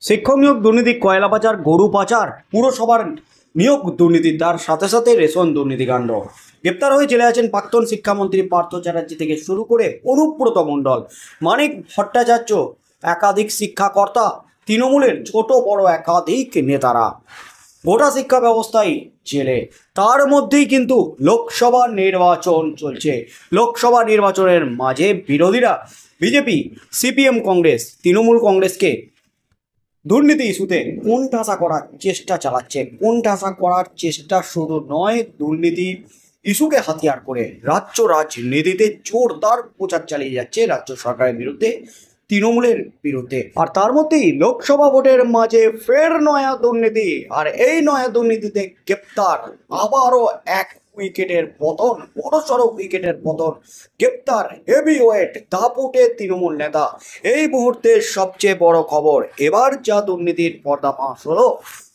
শিক্ষক নিয়োগ দুর্নীতি, কয়লা পাচার, গরু পাচার, পুরসভার নিয়োগ দুর্নীতি, তার সাথে সাথে রেশন দুর্নীতিকাণ্ড। গ্রেপ্তার হয়ে জেলে আছেন প্রাক্তন শিক্ষামন্ত্রী পার্থ চ্যাটার্জি থেকে শুরু করে অনুব্রত মণ্ডল, মানিক ভট্টাচার্য, একাধিক শিক্ষাকর্তা, তৃণমূলের ছোট বড় একাধিক নেতারা। গোটা শিক্ষা ব্যবস্থায় জেলে। তার মধ্যেই কিন্তু লোকসভা নির্বাচন চলছে। লোকসভা নির্বাচনের মাঝে বিরোধীরা বিজেপি, সিপিএম, কংগ্রেস, তৃণমূল কংগ্রেসকে দুর্নীতি ইস্যুতে কোণঠাসা করার চেষ্টা চালাচ্ছে। কোণঠাসা করার চেষ্টা শুধু নয়, দুর্নীতি ইস্যুকে হাতিয়ার করে রাজ্য রাজনীতিতে জোরদার প্রচার চালিয়ে যাচ্ছে রাজ্য সরকারের বিরুদ্ধে, তৃণমূলের বিরুদ্ধে। আর তার মধ্যেই লোকসভা ভোটের মাঝে ফের নয়া দুর্নীতি। আর এই নয়া দুর্নীতিতে গ্রেপ্তার আবারও এক উইকেটের পতন, বড়সড় উইকেটের পতন। গ্রেপ্তার হেভিওয়েট দাপুটে তৃণমূল নেতা। এই মুহূর্তের সবচেয়ে বড় খবর, এবার যা দুর্নীতির পর্দাফাঁস হলো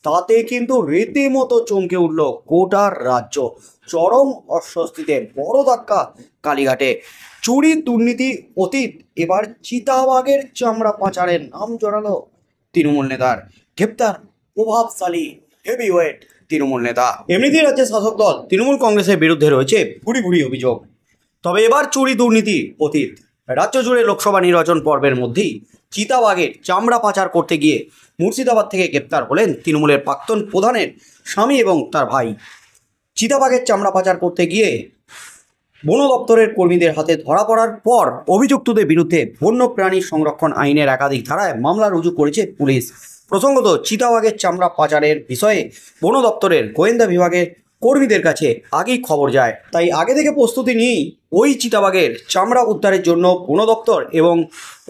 তাতে কিন্তু রীতিমতো চমকে উঠল গোটা রাজ্য। চরম অস্বস্তিতে বড় ধাক্কা কালীঘাটে। চুরি দুর্নীতি অতীত, এবার চিতাবাঘের চামড়া পাচারের নাম জড়ালো তৃণমূল নেতার। গ্রেপ্তার প্রভাবশালী হেভিওয়েট তৃণমূল নেতা। এমনিতেই রাজ্যের শাসক দল তৃণমূল কংগ্রেসের বিরুদ্ধে রয়েছে ভুরি ভুরি অভিযোগ। তবে এবার চুরি দুর্নীতি অতীত। রাজ্য জুড়ে লোকসভা নির্বাচন পর্বের মধ্যেই চিতাবাঘের চামড়া পাচার করতে গিয়ে মুর্শিদাবাদ থেকে গ্রেপ্তার হলেন তৃণমূলের প্রাক্তন প্রধানের স্বামী এবং তার ভাই। চিতাবাঘের চামড়া পাচার করতে গিয়ে বন দপ্তরের কর্মীদের হাতে ধরা পড়ার পর অভিযুক্তদের বিরুদ্ধে বন্যপ্রাণী সংরক্ষণ আইনের একাধিক ধারায় মামলা রুজু করেছে পুলিশ। প্রসঙ্গত, চিতাবাঘের চামড়া পাচারের বিষয়ে বন দপ্তরের গোয়েন্দা বিভাগের কর্মীদের কাছে আগেই খবর যায়, তাই আগে থেকে প্রস্তুতি নিয়েই ওই চিতাবাঘের চামড়া উদ্ধারের জন্য বন দপ্তর এবং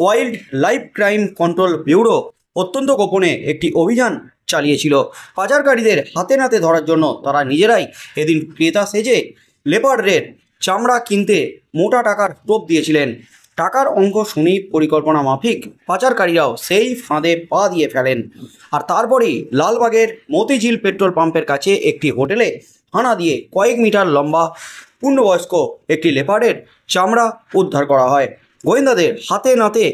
wild life crime control bureau অত্যন্ত গোপনে একটি অভিযান চালিয়েছিল। পাচারকারীদের হাতে নাতে ধরার জন্য তারা নিজেরাই এদিন ক্রেতা সেজে লেপার্ডের চামড়া কিনতে মোটা টাকার টোপ দিয়েছিলেন। টাকার অঙ্ক শুনেই পরিকল্পনা মাফিক পাচারকারীরাও সেই ফাঁদে পা দিয়ে ফেলেন। আর তারপরেই লালবাগের মতিঝিল পেট্রোল পাম্পের কাছে একটি হোটেলে হানা দিয়ে কয়েক মিটার লম্বা পূর্ণবয়স্ক একটি লেপার্ডের চামড়া উদ্ধার করা হয়। গোয়েন্দাদের হাতে নাতে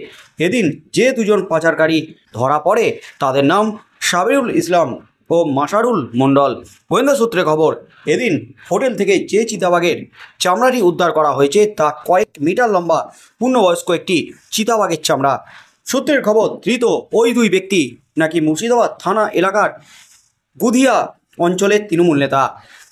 এদিন যে দুজন পাচারকারী ধরা পড়ে তাদের নাম সাবিরুল ইসলাম ও মাসারুল মণ্ডল। গোয়েন্দা সূত্রে খবর, এদিন হোটেল থেকে যে চিতাবাঘের চামড়াটি উদ্ধার করা হয়েছে তা কয়েক মিটার লম্বা পূর্ণবয়স্ক একটি চিতাবাঘের চামড়া। সূত্রের খবর, ধৃত ওই দুই ব্যক্তি নাকি মুর্শিদাবাদ থানা এলাকার গুধিয়া অঞ্চলের তৃণমূল নেতা।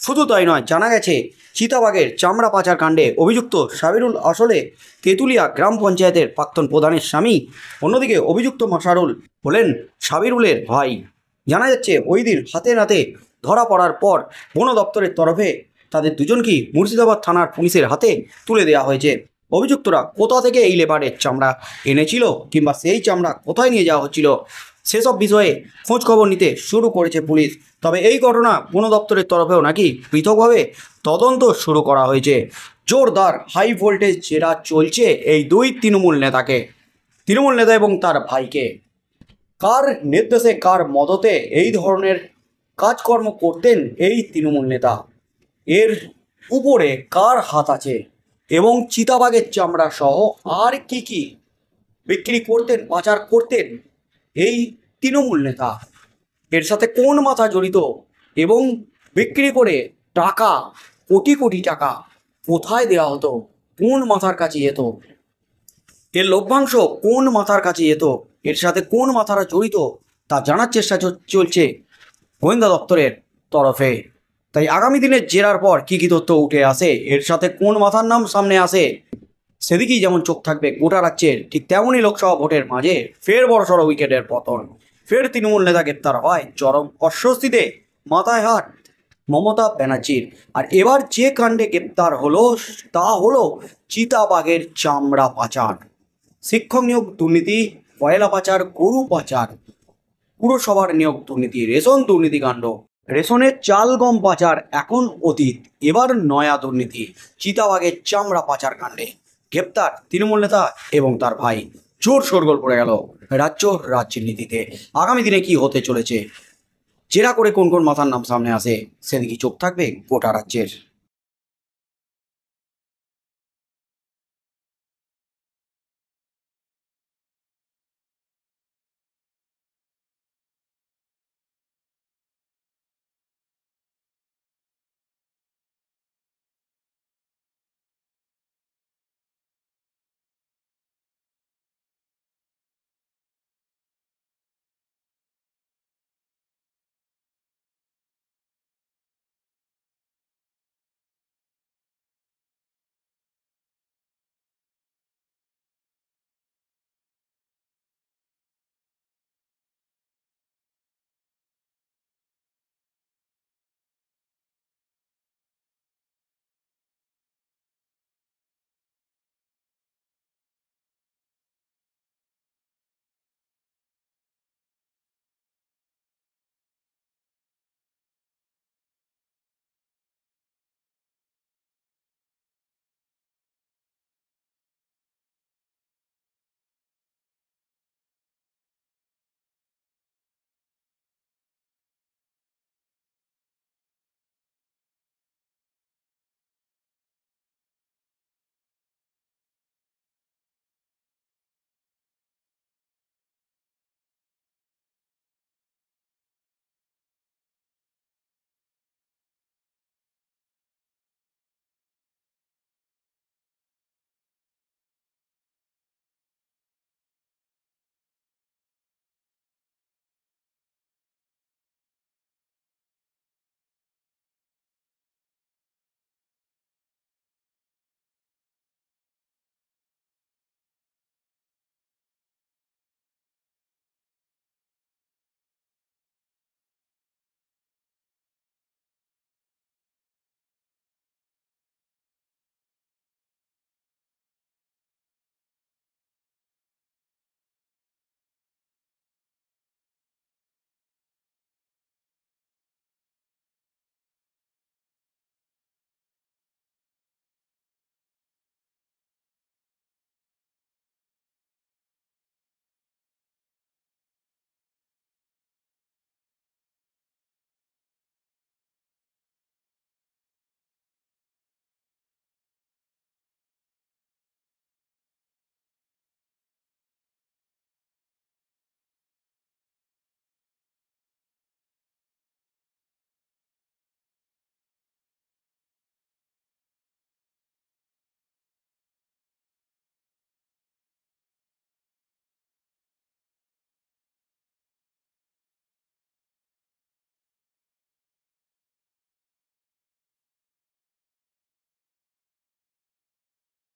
শুধু তাই নয়, জানা গেছে চিতাবাঘের চামড়া পাচার কাণ্ডে অভিযুক্ত সাবিরুল আসলে তেঁতুলিয়া গ্রাম পঞ্চায়েতের প্রাক্তন প্রধানের স্বামী। অন্যদিকে অভিযুক্ত মাসারুল হলেন সাবিরুলের ভাই। জানা যাচ্ছে ওই দিন হাতে নাতে ধরা পড়ার পর বন দপ্তরের তরফে তাদের দুজনকেই মুর্শিদাবাদ থানার পুলিশের হাতে তুলে দেওয়া হয়েছে। অভিযুক্তরা কোথা থেকে এই লেপার্ডের চামড়া এনেছিল কিংবা সেই চামড়া কোথায় নিয়ে যাওয়া হচ্ছিল সেসব বিষয়ে খোঁজ খবর নিতে শুরু করেছে পুলিশ। তবে এই ঘটনা বন দপ্তরের তরফেও নাকি পৃথকভাবে তদন্ত শুরু করা হয়েছে। জোরদার হাই ভোল্টেজ জেরা চলছে এই দুই তৃণমূল নেতা এবং তার ভাইকে। কার নির্দেশে, কার মদতে এই ধরনের কাজকর্ম করতেন এই তৃণমূল নেতা, এর উপরে কার হাত আছে, এবং চিতাবাঘের চামড়া সহ আর কি কি বিক্রি করতেন, পাচার করতেন এই তৃণমূল নেতা, এর সাথে কোন মাথা জড়িত, এবং বিক্রি করে টাকা, কোটি কোটি টাকা কোথায় দেওয়া হতো, কোন মাথার কাছে যেত, এর লভ্যাংশ কোন মাথার কাছে যেত, এর সাথে কোন মাথারা জড়িত তা জানার চেষ্টা চলছে গোয়েন্দা দপ্তরের তরফে। তাই আগামী দিনের জেরার পর কী কী তথ্য উঠে আসে, এর সাথে কোন মাথার নাম সামনে আসে, সেদিকেই যেমন চোখ থাকবে গোটা রাজ্যের, ঠিক তেমনই লোকসভা ভোটের মাঝে ফের বড়সড় উইকেটের পতন। ফের তৃণমূল নেতা গ্রেপ্তার হয় চরম অস্বস্তিতে মাথায় হাত মমতা ব্যানার্জির। আর এবার যে কাণ্ডে গ্রেপ্তার হলো তা হলো চিতাবাঘের চামড়া পাচার, শিক্ষক নিয়োগ দুর্নীতি, কয়লা পাচার, গরু পাচার, পুরসভার নিয়োগ দুর্নীতি, রেশন দুর্নীতিকাণ্ড। রেশনের চাল গম পাচার এখন অতীত, এবার নয়া দুর্নীতি চিতাবাঘের চামড়া পাচার কাণ্ডে গ্রেপ্তার তৃণমূল নেতা এবং তার ভাই। জোর শোরগোল পড়ে গেল রাজ্য রাজনীতিতে। আগামী দিনে কি হতে চলেছে, জেরা করে কোন কোন মাথার নাম সামনে আসে সেদিকে চোখ থাকবে গোটা রাজ্যের।